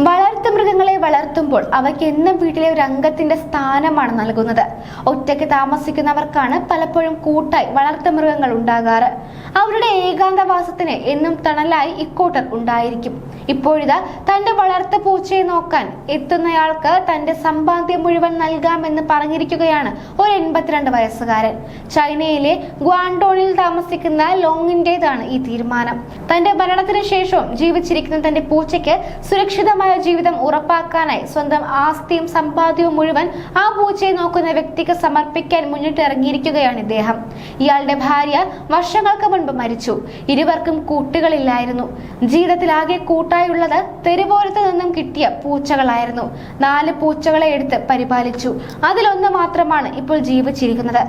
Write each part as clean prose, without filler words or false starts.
വളർത്തുമൃഗങ്ങളെ വളർത്തുമ്പോൾ അവയ്ക്ക് എന്നും വീട്ടിലെ ഒരു അംഗത്തിന്റെ സ്ഥാനമാണ് നൽകുന്നത്. ഒറ്റയ്ക്ക് താമസിക്കുന്നവർക്കാണ് പലപ്പോഴും കൂട്ടായി വളർത്തുമൃഗങ്ങൾ ഉണ്ടാകാറ്. അവരുടെ ഏകാന്തവാസത്തിന് എന്നും തണലായി ഇക്കൂട്ടർ ഉണ്ടായിരിക്കും. ഇപ്പോഴിതാ തന്റെ വളർത്തു പൂച്ചയെ നോക്കാൻ എത്തുന്നയാൾക്ക് തന്റെ സമ്പാദ്യം മുഴുവൻ നൽകാമെന്ന് പറഞ്ഞിരിക്കുകയാണ് ഒരു 82 വയസ്സുകാരൻ. ചൈനയിലെ ഗ്വാൻഡോണിൽ താമസിക്കുന്ന ലോങ്ങിന്റേതാണ് ഈ തീരുമാനം. തന്റെ മരണത്തിന് ശേഷവും ജീവിച്ചിരിക്കുന്ന തന്റെ പൂച്ചയ്ക്ക് സുരക്ഷിതമായ ജീവിതം ഉറപ്പാക്കാനായി സ്വന്തം ആസ്തിയും സമ്പാദ്യവും മുഴുവൻ ആ പൂച്ചയെ നോക്കുന്ന വ്യക്തിക്ക് സമർപ്പിക്കാൻ മുന്നിട്ടിറങ്ങിയിരിക്കുകയാണ് ഇദ്ദേഹം. ഇയാളുടെ ഭാര്യ വർഷങ്ങൾക്ക് മുൻപ് മരിച്ചു. ഇരുവർക്കും കൂട്ടുകളില്ലായിരുന്നു. ജീവിതത്തിലാകെ കൂട്ടായുള്ളത് തെരുവോരത്ത് നിന്നും കിട്ടിയ പൂച്ചകളായിരുന്നു. 4 പൂച്ചകളെ എടുത്ത് പരിപാലിച്ചു. അതിലൊന്ന് മാത്രമാണ് ഇപ്പോൾ ജീവിച്ചിരിക്കുന്നത്.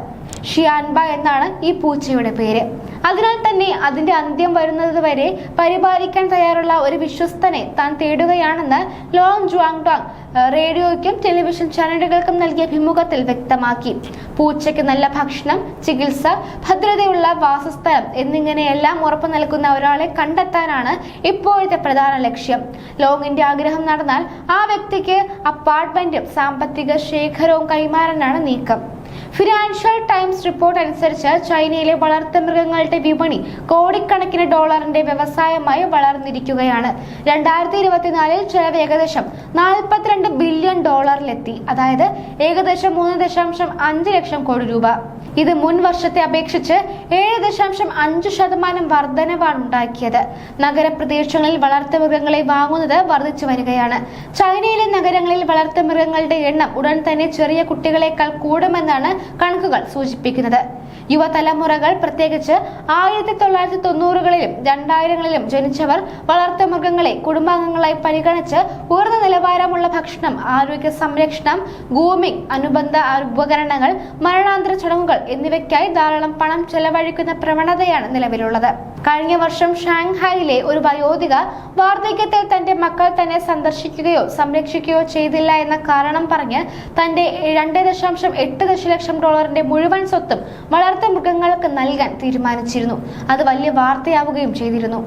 ഷിയാൻബ എന്നാണ് ഈ പൂച്ചയുടെ പേര്. അതിനാൽ തന്നെ അതിന്റെ അന്ത്യം വരുന്നത് വരെ പരിപാലിക്കാൻ തയ്യാറുള്ള ഒരു വിശ്വസ്തനെ താൻ തേടുകയാണെന്ന് ലോങ് ജുവാങ്ഡോങ് റേഡിയോയ്ക്കും ടെലിവിഷൻ ചാനലുകൾക്കും നൽകിയ അഭിമുഖത്തിൽ വ്യക്തമാക്കി. പൂച്ചയ്ക്ക് നല്ല ഭക്ഷണം, ചികിത്സ, ഭദ്രതയുള്ള വാസസ്ഥലം എന്നിങ്ങനെയെല്ലാം ഉറപ്പു നൽകുന്ന ഒരാളെ കണ്ടെത്താനാണ് ഇപ്പോഴത്തെ പ്രധാന ലക്ഷ്യം. ലോങ്ങിന്റെ ആഗ്രഹം നടന്നാൽ ആ വ്യക്തിക്ക് അപ്പാർട്ട്മെന്റും സാമ്പത്തിക ശേഖരവും കൈമാറാനാണ് നീക്കം. ഫിനാൻഷ്യൽ ടൈംസ് റിപ്പോർട്ട് അനുസരിച്ച് ചൈനയിലെ വളർത്തുമൃഗങ്ങളുടെ വിപണി കോടിക്കണക്കിന് ഡോളറിന്റെ വ്യവസായമായി വളർന്നിരിക്കുകയാണ്. 2024 ചെലവ് ഏകദേശം $42 ബില്യൺ ഡോളറിലെത്തി. അതായത് ഏകദേശം 3.5 ലക്ഷം കോടി രൂപ. ഇത് മുൻ വർഷത്തെ അപേക്ഷിച്ച് 7.5% വർധനവാണ് ഉണ്ടാക്കിയത്. നഗരപ്രദേശങ്ങളിൽ വളർത്തുമൃഗങ്ങളെ വാങ്ങുന്നത് വർദ്ധിച്ചു വരികയാണ്. ചൈനയിലെ നഗരങ്ങളിൽ വളർത്തുമൃഗങ്ങളുടെ എണ്ണം ഉടൻ തന്നെ ചെറിയ കുട്ടികളെക്കാൾ കൂടുമെന്നാണ് കണക്കുകൾ സൂചിപ്പിക്കുന്നത്. യുവതലമുറകൾ, പ്രത്യേകിച്ച് 1990കളിലും 2000കളിലും ജനിച്ചവർ വളർത്തുമൃഗങ്ങളെ കുടുംബാംഗങ്ങളായി പരിഗണിച്ച് ഉയർന്ന നിലവാരമുള്ള ഭക്ഷണം, ആരോഗ്യ സംരക്ഷണം, ഗ്രൂമിംഗ്, അനുബന്ധ ഉപകരണങ്ങൾ, മരണാന്തര ചടങ്ങുകൾ എന്നിവയ്ക്കായി ധാരാളം പണം ചെലവഴിക്കുന്ന പ്രവണതയാണ് നിലവിലുള്ളത്. കഴിഞ്ഞ വർഷം ഷാങ്ഹായിലെ ഒരു വയോധിക വാർദ്ധക്യത്തിൽ തന്റെ മക്കൾ തന്നെ സന്ദർശിക്കുകയോ സംരക്ഷിക്കുകയോ ചെയ്തില്ല എന്ന കാരണം പറഞ്ഞ് തന്റെ $2.8 ദശലക്ഷം മുഴുവൻ സ്വത്തും വളർത്തുമൃഗങ്ങൾക്ക് നൽകാൻ തീരുമാനിച്ചിരുന്നു. അത് വലിയ വാർത്തയാവുകയും ചെയ്തിരുന്നു.